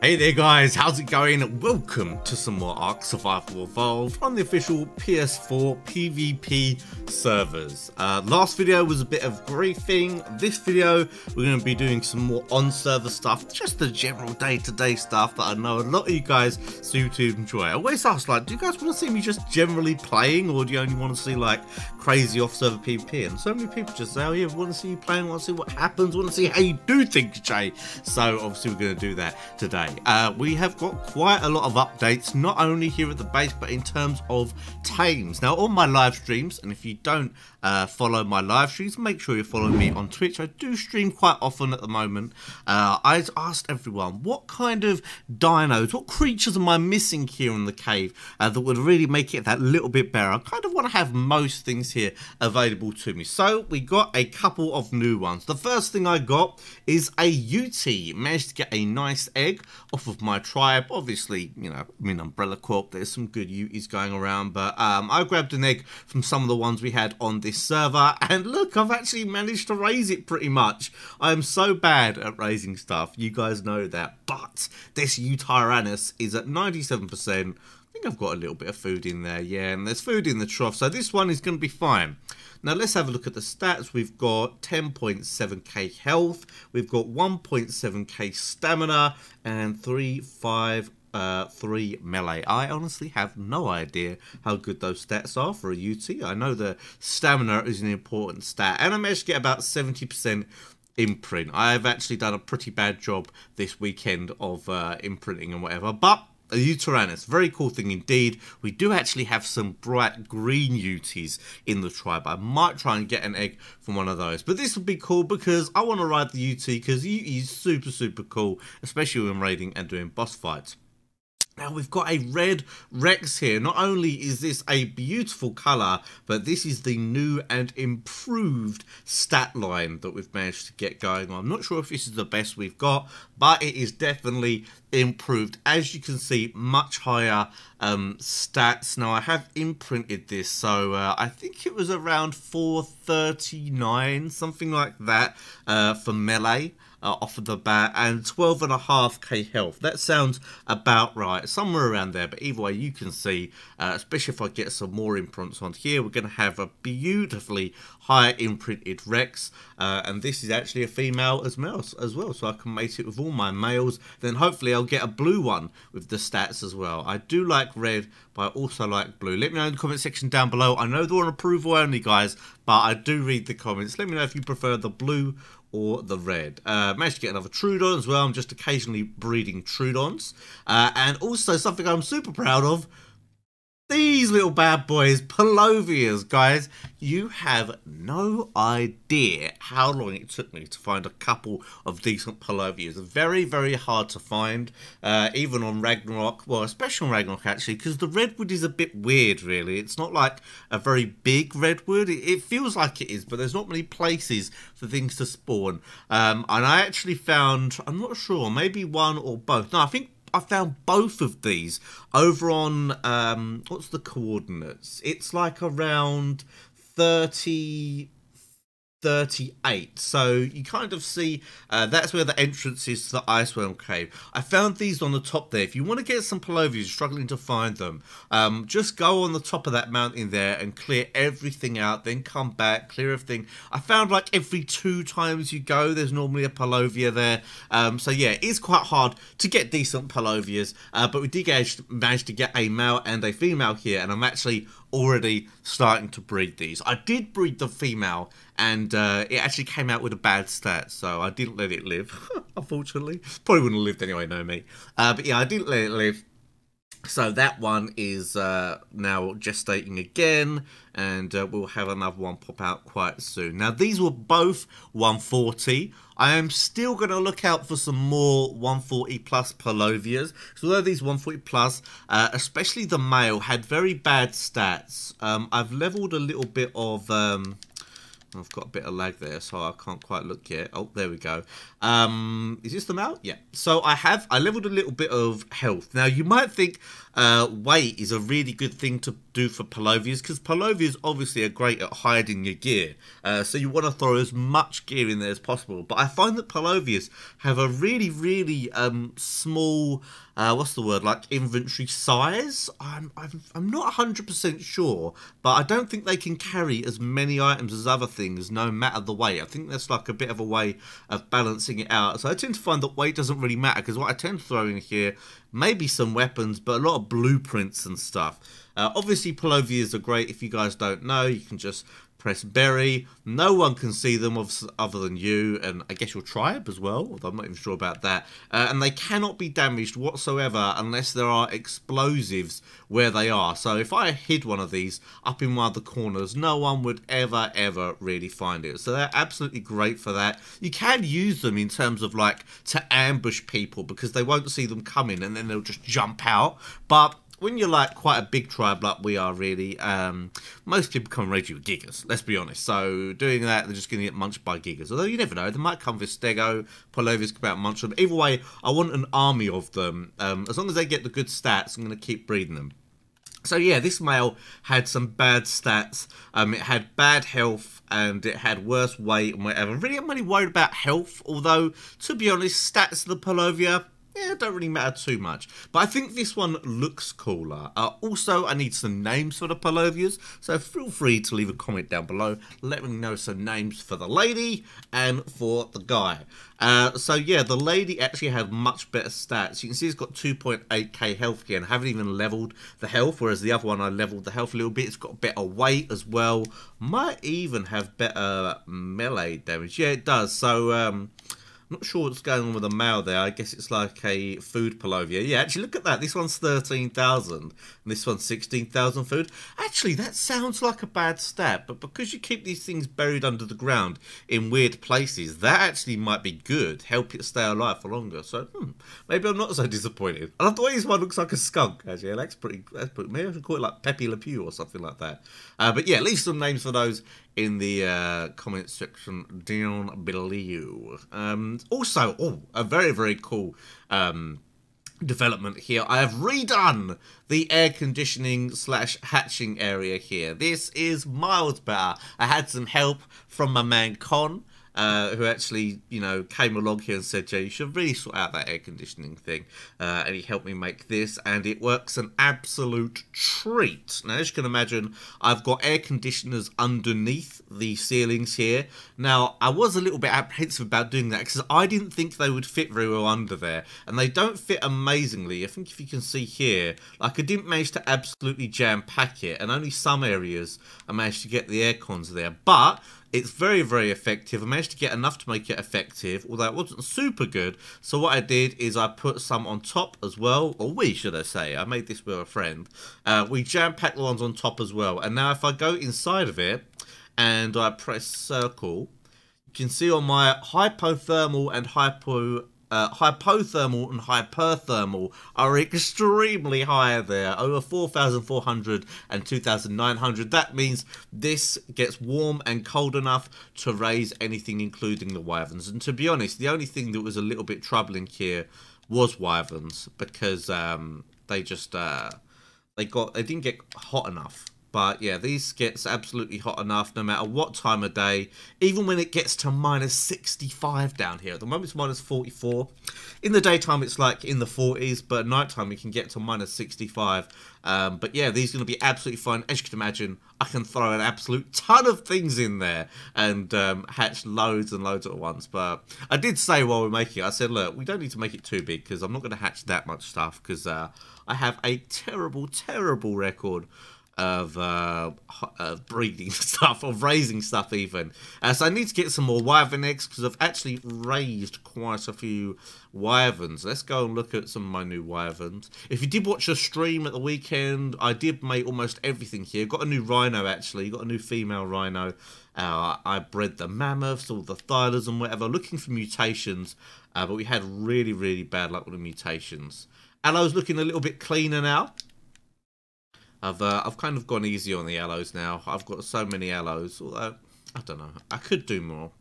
Hey there guys, how's it going? Welcome to some more Ark Survival Evolved on the official PS4 PvP servers. Last video was a bit of briefing. This video we're going to be doing some more on-server stuff, just the general day-to-day stuff that I know a lot of you guys seem to enjoy. I always ask, like, do you guys want to see me just generally playing, or do you only want to see like crazy off-server PvP? And so many people just say, oh yeah, we want to see you playing, want to see what happens, want to see how you do things, Jay. So obviously we're going to do that today. We have got quite a lot of updates, not only here at the base, but in terms of tames. Now, on my live streams, and if you don't follow my live streams, make sure you're following me on Twitch. I do stream quite often at the moment. I asked everyone, what kind of dinos, what creatures am I missing here in the cave that would really make it that little bit better? I kind of want to have most things here available to me. So we got a couple of new ones. The first thing I got is a UT. Managed to get a nice egg off of my tribe. Obviously, you know, I'm in Umbrella Corp, there's some good UTs going around, but I grabbed an egg from some of the ones we had on this server, and look, I've actually managed to raise it pretty much. I'm so bad at raising stuff, you guys know that, but this Utyrannus is at 97%. I think I've got a little bit of food in there, yeah, and there's food in the trough, so this one is going to be fine. Now let's have a look at the stats. We've got 10.7k health, we've got 1.7k stamina, and 3 melee. I honestly have no idea how good those stats are for a UT. I know the stamina is an important stat, and I managed to get about 70% imprint. I've actually done a pretty bad job this weekend of imprinting and whatever, but a Utyrannus, very cool thing indeed. We do actually have some bright green UTs in the tribe. I might try and get an egg from one of those, but this would be cool because I want to ride the UT because UT is super cool, especially when raiding and doing boss fights. Now we've got a red Rex here. Not only is this a beautiful colour, but this is the new and improved stat line that we've managed to get going on. I'm not sure if this is the best we've got, but it is definitely improved. As you can see, much higher stats. Now I have imprinted this, so I think it was around 439, something like that, for melee. Off of the bat, and 12.5k health. That sounds about right, somewhere around there, but either way you can see, especially if I get some more imprints on here, we're going to have a beautifully high imprinted Rex, and this is actually a female as well, so I can mate it with all my males. Then hopefully I'll get a blue one with the stats as well. I do like red, but I also like blue. Let me know in the comment section down below. I know they're on approval only, guys, but I do read the comments. Let me know if you prefer the blue or the red. Managed to get another Trudon as well. I'm just occasionally breeding Trudons. And also something I'm super proud of, these little bad boys, Palovias, guys. You have no idea how long it took me to find a couple of decent Palovias. Very hard to find, even on Ragnarok. Well, especially on Ragnarok, actually, because the redwood is a bit weird, really. It's not like a very big redwood. It feels like it is, but there's not many places for things to spawn. And I actually found, I'm not sure, maybe one or both. No, I think I found both of these over on, what's the coordinates? It's like around 38, so you kind of see that's where the entrance is to the Iceworm Cave. I found these on the top there. If you want to get some Palovias, struggling to find them, just go on the top of that mountain there and clear everything out, then come back, clear everything. I found like every 2 times you go, there's normally a Palovia there. So yeah, it is quite hard to get decent Palovias, but we did manage to get a male and a female here, and I'm actually already starting to breed these. I did breed the female, and it actually came out with a bad stat, so I didn't let it live, unfortunately. Probably wouldn't have lived anyway, no me. But yeah, I didn't let it live. So that one is now gestating again, and we'll have another one pop out quite soon. Now these were both 140. I am still going to look out for some more 140 plus Palovias. So although these 140 plus, especially the male, had very bad stats. I've leveled a little bit of I've got a bit of lag there, so I can't quite look yet. Oh, there we go. Is this them out? Yeah. So I leveled a little bit of health. Now, you might think weight is a really good thing to do for Palovias, because Palovias obviously are great at hiding your gear, so you want to throw as much gear in there as possible. But I find that Palovias have a really, really small, what's the word, like inventory size. I'm not 100% sure, but I don't think they can carry as many items as other things, no matter the weight. I think that's like a bit of a way of balancing it out. So I tend to find that weight doesn't really matter, because what I tend to throw in here, maybe some weapons, but a lot of blueprints and stuff. Obviously, Palovias are great. If you guys don't know, you can just press bury. No one can see them other than you, and I guess your tribe as well, although I'm not even sure about that. And they cannot be damaged whatsoever unless there are explosives where they are. So if I hid one of these up in one of the corners, no one would ever really find it. So they're absolutely great for that. You can use them in terms of like to ambush people, because they won't see them coming and then they'll just jump out. But when you're like quite a big tribe like we are, really, most people come raid you with gigas, let's be honest. So doing that, they're just going to get munched by gigas. Although you never know, they might come with stego, Palovias come out and munch them. Either way, I want an army of them. As long as they get the good stats, I'm going to keep breeding them. So yeah, this male had some bad stats. It had bad health and it had worse weight and whatever. Really, I'm only worried about health, although, to be honest, stats of the Palovia, yeah, don't really matter too much. But I think this one looks cooler. Also, I need some names for the Palovias, so feel free to leave a comment down below. Let me know some names for the lady and for the guy. So yeah, the lady actually had much better stats. You can see it's got 2.8k health here, and I haven't even leveled the health, whereas the other one I leveled the health a little bit. It's got better weight as well. Might even have better melee damage. Yeah, it does. So not sure what's going on with the male there. I guess it's like a food Palovia. Yeah, actually, look at that. This one's 13,000 and this one's 16,000 food. Actually, that sounds like a bad stat, but because you keep these things buried under the ground in weird places, that actually might be good. Help it stay alive for longer. So, maybe I'm not so disappointed. I love the way this one looks like a skunk, actually. That's pretty, maybe I should call it like Pepe Le Pew or something like that. But yeah, leave some names for those in the comment section down below. Also, a very cool development here. I have redone the air conditioning / hatching area here. This is miles better. I had some help from my man Con, who actually, you know, came along here and said, Jay, you should really sort out that air conditioning thing. And he helped me make this, and it works an absolute treat. Now, as you can imagine, I've got air conditioners underneath the ceilings here. Now, I was a little bit apprehensive about doing that because I didn't think they would fit very well under there. And they don't fit amazingly. I think if you can see here, like I didn't manage to absolutely jam-pack it, and only some areas I managed to get the air cons there. But it's very effective. I managed to get enough to make it effective, although it wasn't super good. So what I did is I put some on top as well, or we, should I say. I made this with a friend. We jam-packed the ones on top as well. And now if I go inside of it and I press circle, you can see on my hypothermal and hypothermal and hyperthermal are extremely high there, over 4,400 and 2,900. That means this gets warm and cold enough to raise anything, including the wyverns. And to be honest, the only thing that was a little bit troubling here was wyverns, because they just they didn't get hot enough. But yeah, these gets absolutely hot enough no matter what time of day. Even when it gets to minus 65 down here. At the moment it's minus 44. In the daytime it's like in the 40s, but at nighttime we can get to minus 65. But yeah, these are going to be absolutely fine. As you can imagine, I can throw an absolute ton of things in there and hatch loads and loads at once. But I did say while we're making it, I said, look, we don't need to make it too big because I'm not going to hatch that much stuff, because I have a terrible record of breeding stuff, of raising stuff even. So I need to get some more wyvern eggs, because I've actually raised quite a few wyverns. Let's go and look at some of my new wyverns. If you did watch a stream at the weekend, I did make almost everything here. Got a new rhino actually, got a new female rhino. I bred the mammoths, all the thylas and whatever, looking for mutations, but we had really bad luck with the mutations. Aloe's looking a little bit cleaner now. I've kind of gone easy on the aloes now. I've got so many aloes, although I don't know. I could do more,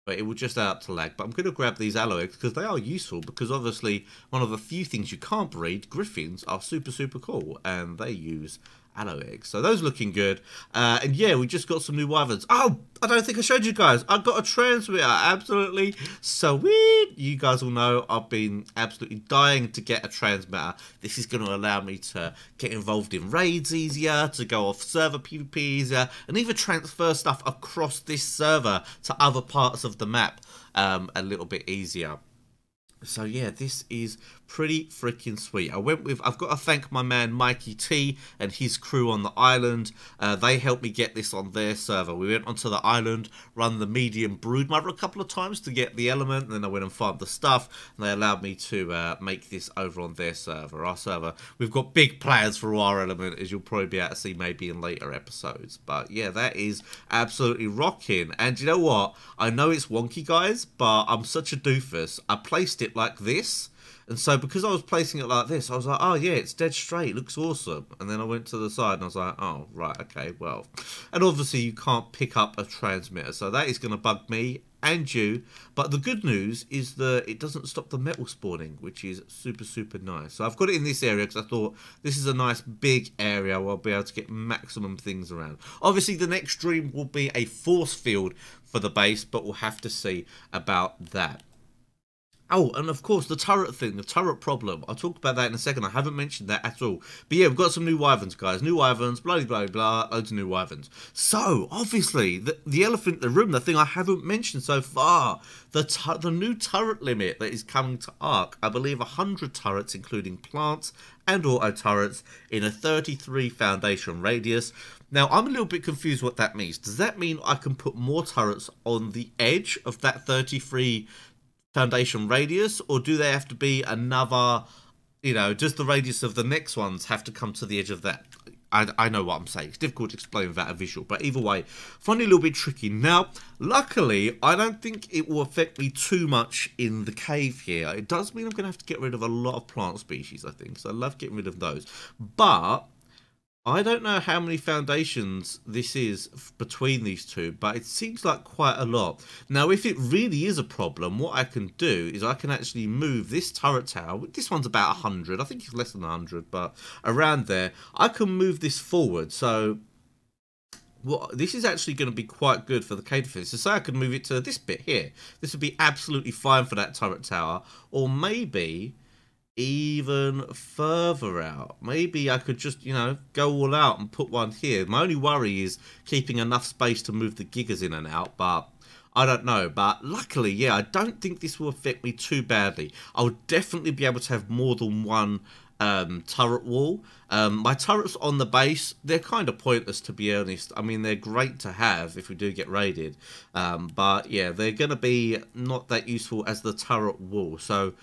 but it would just add up to lag. But I'm going to grab these aloe eggs because they are useful. Because obviously, one of the few things you can't breed, griffins, are super cool, and they use aloe eggs. So those looking good. And yeah, we just got some new wyverns. Oh, I don't think I showed you guys. I got a transmitter. Absolutely sweet. You guys will know I've been absolutely dying to get a transmitter. This is going to allow me to get involved in raids easier, to go off server PvP easier, and even transfer stuff across this server to other parts of the map a little bit easier. So yeah, this is pretty freaking sweet. I've got to thank my man Mikey T and his crew on the island. They helped me get this on their server. We went onto the island, run the medium broodmother a couple of times to get the element, and then I went and farmed the stuff, and they allowed me to make this over on their server. Our server, we've got big plans for our element, as you'll probably be able to see maybe in later episodes. But yeah, that is absolutely rocking. And you know what? I know it's wonky, guys, but I'm such a doofus. I placed it like this. And so because I was placing it like this, I was like, oh yeah, it's dead straight, it looks awesome. And then I went to the side and I was like, oh, right, okay, well. And obviously you can't pick up a transmitter, so that is going to bug me and you. But the good news is that it doesn't stop the metal spawning, which is super, super nice. So I've got it in this area because I thought this is a nice big area where I'll be able to get maximum things around. Obviously the next dream will be a force field for the base, but we'll have to see about that. Oh, and of course, the turret thing, the turret problem. I'll talk about that in a second. I haven't mentioned that at all. But yeah, we've got some new wyverns, guys. New wyverns, blah, blah, blah, loads of new wyverns. So, obviously, the elephant in the room, the thing I haven't mentioned so far, the new turret limit that is coming to Ark. I believe 100 turrets, including plants and auto turrets, in a 33 foundation radius. Now, I'm a little bit confused what that means. Does that mean I can put more turrets on the edge of that 33 foundation radius, or do they have to be another, you know, does the radius of the next ones have to come to the edge of that? I know what I'm saying. It's difficult to explain without a visual, but either way, find it a little bit tricky. Now, luckily, I don't think it will affect me too much in the cave here. It does mean I'm going to have to get rid of a lot of plant species, I think, so I love getting rid of those. But I don't know how many foundations this is between these two, but it seems like quite a lot. Now, if it really is a problem, what I can do is I can actually move this turret tower. This one's about 100. I think it's less than 100, but around there. I can move this forward. So this is actually going to be quite good for the cave defense. So say I could move it to this bit here. This would be absolutely fine for that turret tower. Or maybe even further out. Maybe I could just, you know, go all out and put one here. My only worry is keeping enough space to move the gigas in and out, but I don't know. But luckily, yeah, I don't think this will affect me too badly. I'll definitely be able to have more than one turret wall. My turrets on the base, they're kind of pointless, to be honest. I mean, they're great to have if we do get raided, but yeah, they're going to be not that useful as the turret wall. So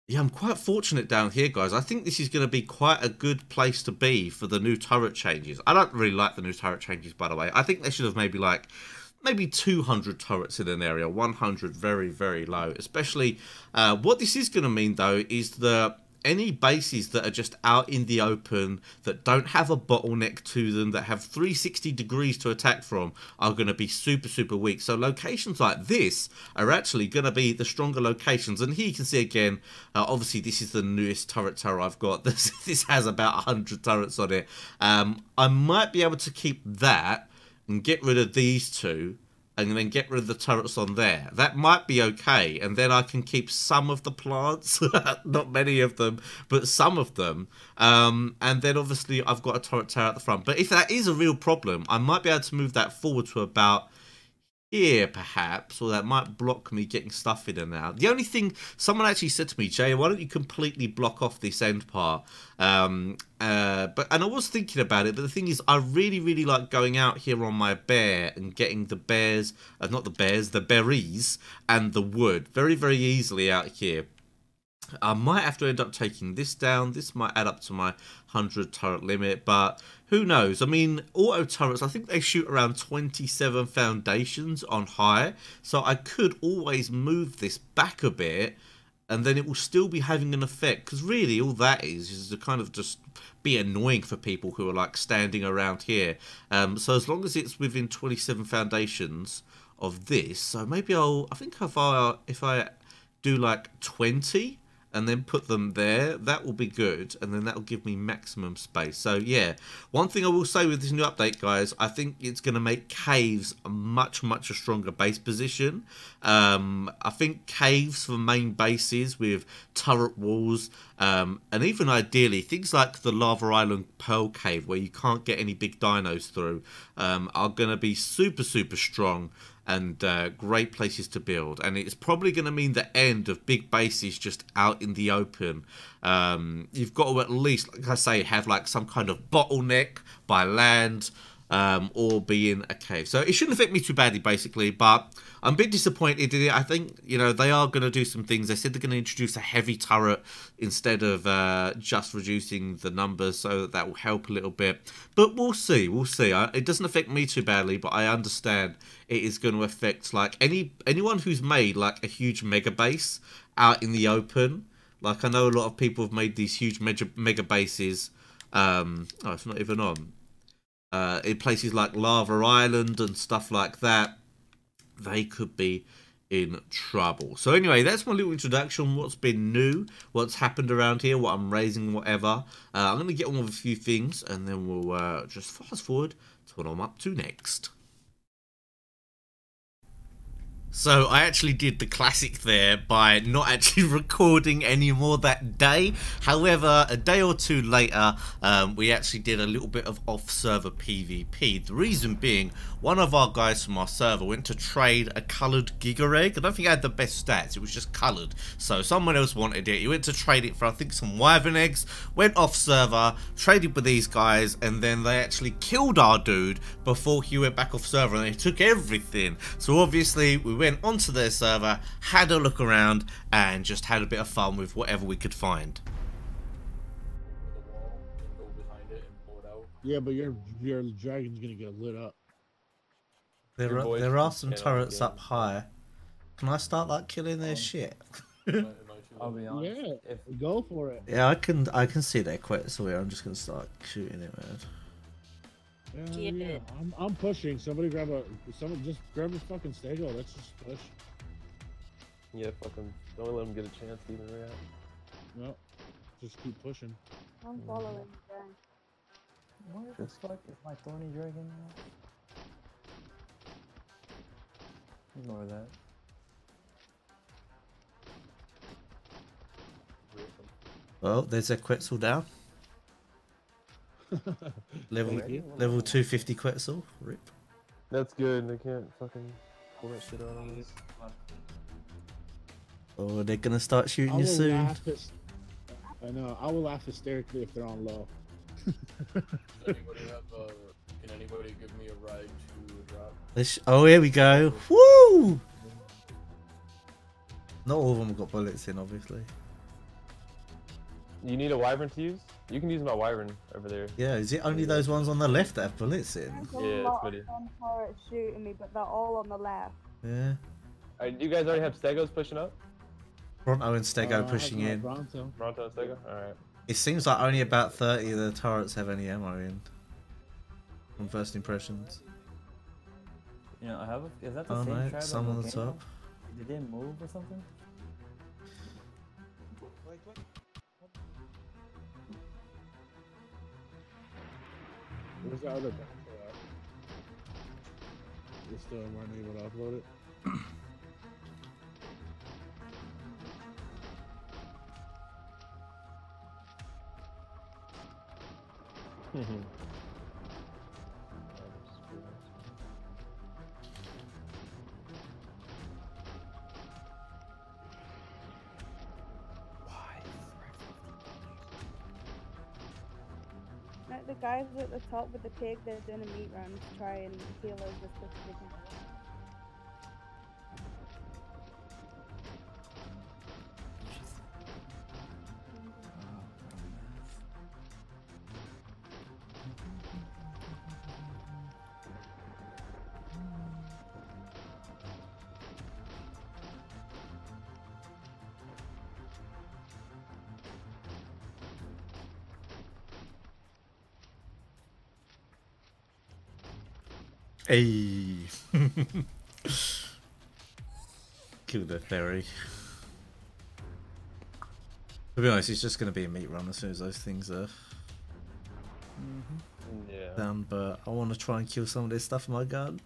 yeah, I'm quite fortunate down here, guys. I think this is going to be quite a good place to be for the new turret changes. I don't really like the new turret changes, by the way. I think they should have maybe 200 turrets in an area. 100 very, very low. Especially, what this is going to mean, though, is that any bases that are just out in the open, that don't have a bottleneck to them, that have 360 degrees to attack from, are going to be super, super weak. So locations like this are actually going to be the stronger locations. And here you can see again, obviously this is the newest turret tower I've got. This has about 100 turrets on it. I might be able to keep that and get rid of these two, and then get rid of the turrets on there. That might be okay, and then I can keep some of the plants, not many of them, but some of them, and then obviously I've got a turret tower at the front. But if that is a real problem, I might be able to move that forward to about here, perhaps, or that might block me getting stuff in and out. The only thing, someone actually said to me, Jay, why don't you completely block off this end part? And I was thinking about it, but the thing is, I really, really like going out here on my bear and getting the bears, not the bears, the berries and the wood very, very easily out here. I might have to end up taking this down. This might add up to my 100 turret limit, but who knows? I mean, auto turrets, I think they shoot around 27 foundations on high, so I could always move this back a bit, and then it will still be having an effect, because really all that is to kind of just be annoying for people who are like standing around here. So as long as it's within 27 foundations of this, so maybe I think if I do like 20, and then put them there. That will be good, and then that will give me maximum space. So yeah, one thing I will say with this new update, guys, I think it's going to make caves a much stronger base position. I think caves for main bases with turret walls, and even ideally things like the Lava Island Pearl Cave, where you can't get any big dinos through, are going to be super strong and great places to build. And it's probably going to mean the end of big bases just out in the open. You've got to at least, like I say, have like some kind of bottleneck by land, or be in a cave. So it shouldn't affect me too badly, basically, but I'm a bit disappointed in it. I think, you know, they are going to do some things. They said they're going to introduce a heavy turret instead of just reducing the numbers, so that will help a little bit. But we'll see, we'll see. It doesn't affect me too badly, but I understand it is going to affect, like, anyone who's made, like, a huge mega base out in the open. Like, I know a lot of people have made these huge mega bases. Oh, it's not even on. In places like Lava Island and stuff like that, they could be in trouble. So anyway, that's my little introduction. What's been new, what's happened around here, what I'm raising, whatever. I'm going to get on with a few things, and then we'll just fast forward to what I'm up to next. So I actually did the classic there by not actually recording anymore that day. However, a day or two later, we actually did a little bit of off-server PvP. The reason being, one of our guys from our server went to trade a coloured Giga Egg. I don't think it had the best stats, it was just coloured. So someone else wanted it. He went to trade it for, I think, some Wyvern eggs, went off-server, traded with these guys, and then they actually killed our dude before he went back off-server, and they took everything. So obviously, we went onto their server, had a look around, and just had a bit of fun with whatever we could find. Yeah, but your dragon's gonna get lit up. There are some turrets up high. Can I start like killing their shit? I'll be honest. Yeah, go for it. Yeah, I can see their quits, so I'm just gonna start shooting it, man. Yeah. I'm pushing. Just grab a fucking stego. Let's just push. Yeah, fucking don't let them get a chance to even react. No, just keep pushing. I'm following you guys. Where the fuck is my thorny dragon at? Ignore that. Well, there's a Quetzal down. level 250 Quetzal. Rip. That's good. They can't fucking pull that shit out on us. Oh, they're gonna start shooting you soon. I know. I will laugh hysterically if they're on low. Can anybody give me a ride to a drop? Oh, here we go. Woo! Not all of them have got bullets in, obviously. You need a wyvern to use? You can use my wyvern over there. Yeah, is it only those ones on the left that have bullets in? There's a lot of them turrets shooting me, but they're all on the left. Yeah. Do you guys already have stegos pushing up? Pronto and Stego pushing in. Pronto and Stego? Alright. It seems like only about 30 of the turrets have any ammo in. From first impressions. You know, I have a, is that the oh same no, tribe some on the top. Did they move or something? Where's the other back for that? We're still weren't able to upload it. The guys at the top with the pig, they're doing a meat run to try and heal us as quick as they can. Hey. Kill the fairy. To be honest, it's just going to be a meat run as soon as those things are Yeah. done. But I want to try and kill some of this stuff in my gun.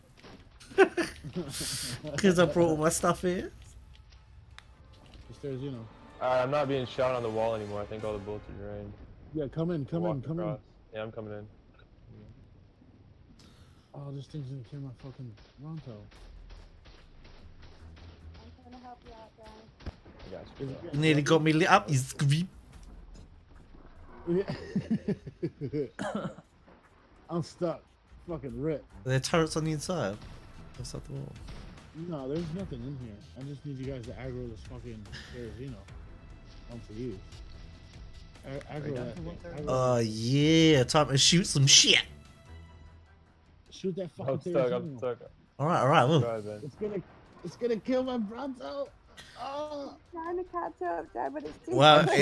Because I brought all my stuff here. There's, you know. I'm not being shot on the wall anymore. I think all the bullets are drained. Yeah, come in. Yeah, I'm coming in. Oh, this thing's gonna kill my fucking Ronto. I'm gonna help you out, guys. I got you. You nearly got me lit up, you scream. I'm stuck. Fucking rip. Are there turrets on the inside? What's up the wall? No, there's nothing in here. I just need you guys to aggro this fucking Terrazino onto you. Aggro that thing. Oh yeah, time to shoot some shit. Shoot that fucking I'm Terrazino. stuck. Alright, well. Go ahead, man. It's gonna kill my Bronto. Oh. I'm trying to catch up, Dad, but it's too Well, quick.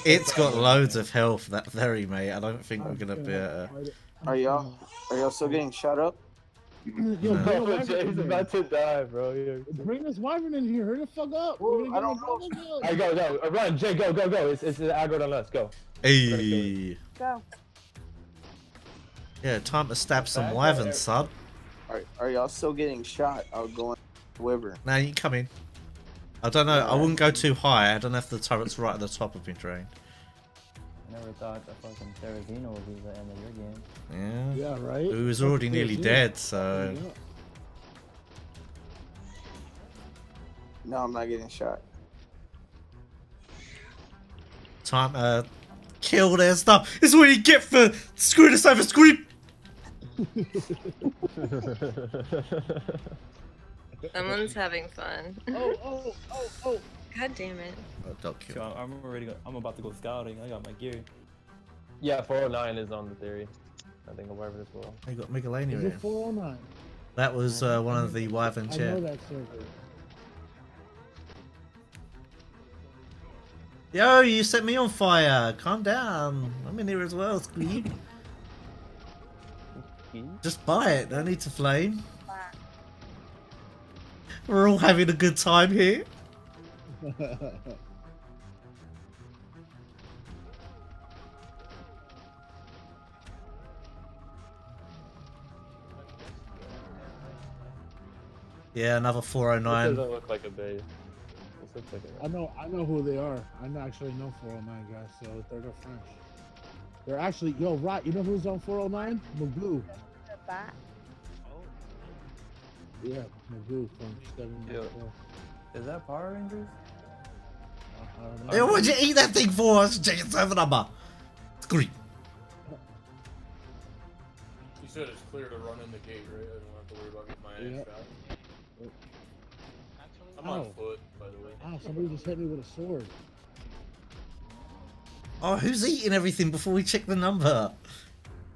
it's got loads of health, that ferry, mate. I don't think we're gonna be able to... Are y'all still getting shot up? Yo, bring a Oh, wyvern Jay's in here. about to die, bro. Bring this wyvern in here. Hurry the fuck up. Well, We're gonna I don't get know. my Alright, go. Run, Jay, go. It's aggro on us. Go. Hey. Go. Yeah, time to stab some wyverns, son. Are y'all still getting shot out going wyvern? Now you come in. I don't know, I wouldn't go too high. I don't know if the turret's right at the top of me drained. I never thought the fucking Terrazino would be the end of your game. Yeah. Yeah, right? He was already nearly Yeah. dead, so... Yeah. No, I'm not getting shot. Time to kill their stuff. This is what you get for screwing us over, Scrib! Someone's having fun. Oh. God damn it. Oh, don't kill. So I'm ready. I'm about to go scouting. I got my gear. Yeah, 409 is on the theory. I think I'll wyvern as well. You got Megalania Is here. it 409? That was one of the wyvern I know chair. that server. Yo, you set me on fire. Calm down. I'm in here as well, Scrib. Just buy it. No need to flame. We're all having a good time here. Yeah, another This 409. doesn't look like a base. This looks like a... I know who they are. Actually know 409 guys, so they're French. They're actually, yo, right, you know who's on 409? Magoo. The back. Yeah, Magoo from 7. Yeah. Is that Power Rangers? Hey, what'd you eat that thing for? Let's check your server number. Scrib. You said it's clear to run in the gate, right? I don't have to worry about getting my ass shot. I'm on Ow. foot, by the way. Ah, somebody just hit me with a sword. Oh, who's eating everything before we check the number?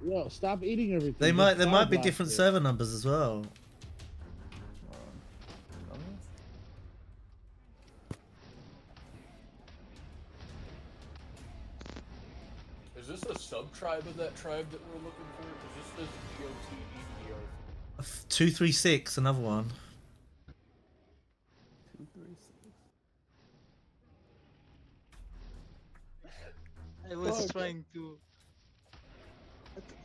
Yo, stop eating everything. There Just might be blast different it. server numbers as well. Is this a sub-tribe of that tribe that we're looking for? Is this GOT 236, another one. 236. I was trying to...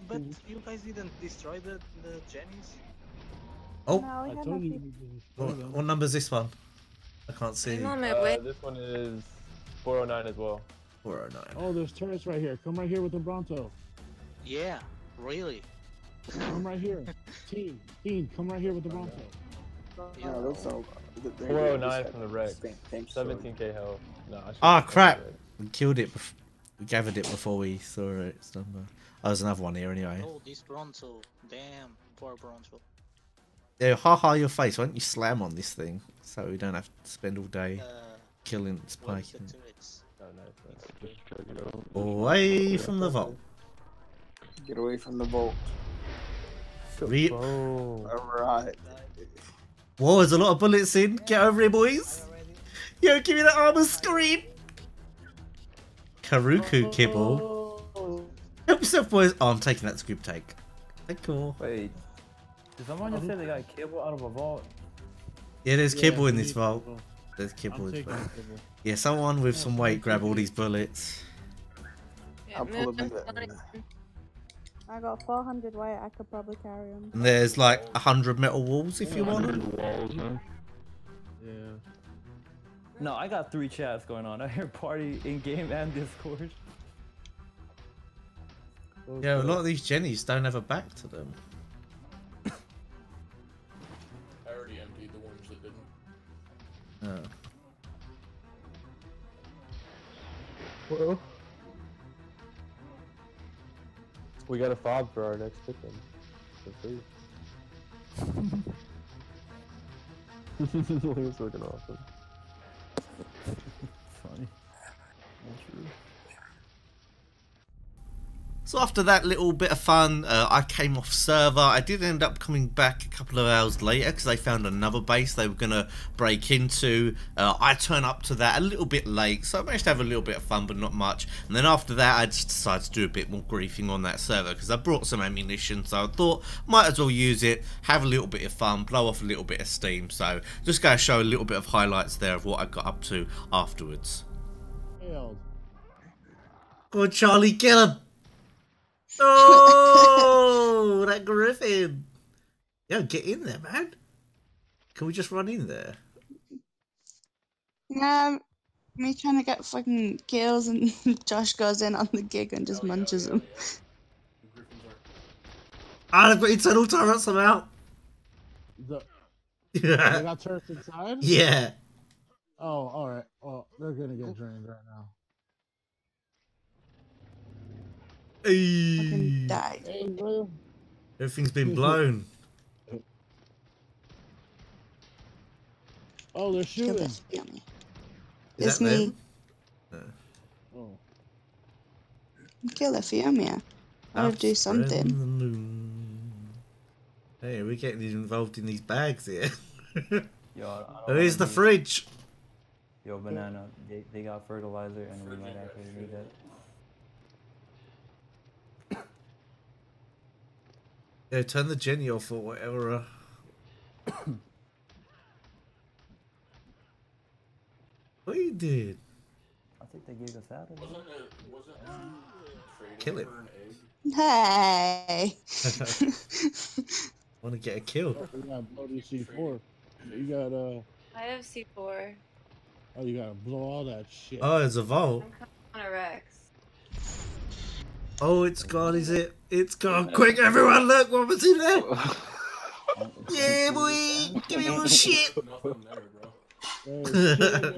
But you guys didn't destroy the Jennies? Oh, No, we I have told you. nothing. what number's this one? I can't see. I'm on my way. This one is 409 as well. 409. Oh, there's turrets right here. Come right here with the Bronto. Yeah, really. Come right here. Team, come right here with the Bronto. No, those are 409 from the wreck. Same story. 17k health. No, I Ah, should've crap. done it. We killed it. We gathered it before we saw its number. Oh, there's another one here anyway. Oh, this Bronto. Damn, poor Bronto. Yeah, haha your face. Why don't you slam on this thing so we don't have to spend all day killing its What is pike. the turrets? Oh, nice. Just chug it out. Away from the vault. Get away from the bolt. Re Oh. Alright. Whoa, there's a lot of bullets in. Get over here, boys. Yo, give me that armor scream. Karuku kibble. Help yourself, boys. Oh, I'm taking that script take. Cool. Wait. Did someone just say they got cable out of a vault? Yeah, there's Yeah, kibble in we this need vault. to- There's kibble. I'm taking the kibble. Yeah, someone with some weight grab all these bullets. Yeah, I'll pull a move bit. on. I got 400 weight. I could probably carry them. And there's like 100 metal walls if you want them. Yeah. No, I got 3 chats going on. I hear party in game and Discord. Yeah, a lot of these Jennies don't have a back to them. I already emptied the ones that didn't. Oh. Well, we got a fob for our next chicken. For free. It's looking awesome. Funny. Not true. So after that little bit of fun, I came off server. I did end up coming back a couple of hours later because they found another base they were going to break into. I turned up to that a little bit late, so I managed to have a little bit of fun, but not much. And then after that, I just decided to do a bit more griefing on that server because I brought some ammunition, so I thought might as well use it, have a little bit of fun, blow off a little bit of steam. So just going to show a little bit of highlights there of what I got up to afterwards. Hell. Go on, Charlie, get him! Oh, that griffin! Yo, get in there, man. Can we just run in there? Me trying to get fucking kills and Josh goes in on the gig and just munches them. Ah, they've got internal turrets, I'm out. They Yeah. got turrets inside? Yeah. Oh, alright. Well, they're gonna get drained right now. Fucking Hey. died. Hey, bro. Everything's been blown. Oh, they're Kill shooting. this yummy. Is It's that me. them? Oh. Kill it for yummy. I gotta do Spreading something. the moon. Hey, we're getting involved in these bags here. Yo, I don't Where's the wanna be- fridge? Yo, banana. They got fertilizer and we might actually need it. Yeah, turn the Jenny off or whatever. What you did? I think they gave us that. Wasn't Kill it. for an egg? Hey. Want to get a kill? You got bloody C4. You got, I have C4. oh, you gotta blow all that shit. Oh, it's a vault. I'm on a Rex. Oh, it's gone, is it? It's gone. Quick, everyone, look, what was in there? Yeah, boy, give me all shit. Nothing there, bro. There's shit in there.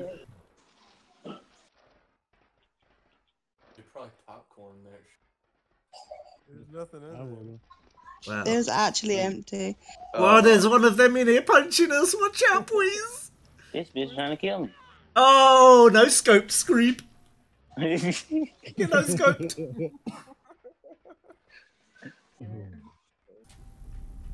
They probably popcorn there. There's nothing I in there. would've. Wow. It was actually empty. Well, there's one of them in here punching us. Watch out, please. This bitch trying to kill me. Oh, no scoped, Screep. You no scoped.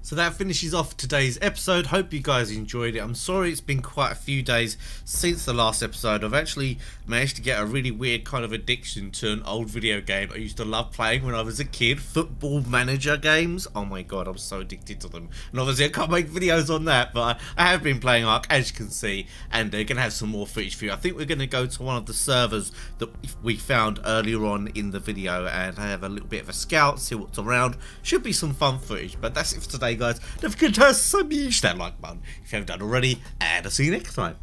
So that finishes off today's episode. Hope you guys enjoyed it. I'm sorry it's been quite a few days since the last episode. I've actually managed to get a really weird kind of addiction to an old video game I used to love playing when I was a kid. Football Manager games. Oh my god, I'm so addicted to them. And obviously I can't make videos on that, but I have been playing Ark, as you can see, and they're going to have some more footage for you. I think we're going to go to one of the servers that we found earlier on in the video and have a little bit of a scout, see what's around. Should be some fun footage, but that's it for today, guys. Don't forget to smash that like button if you haven't done already, and I'll see you next time.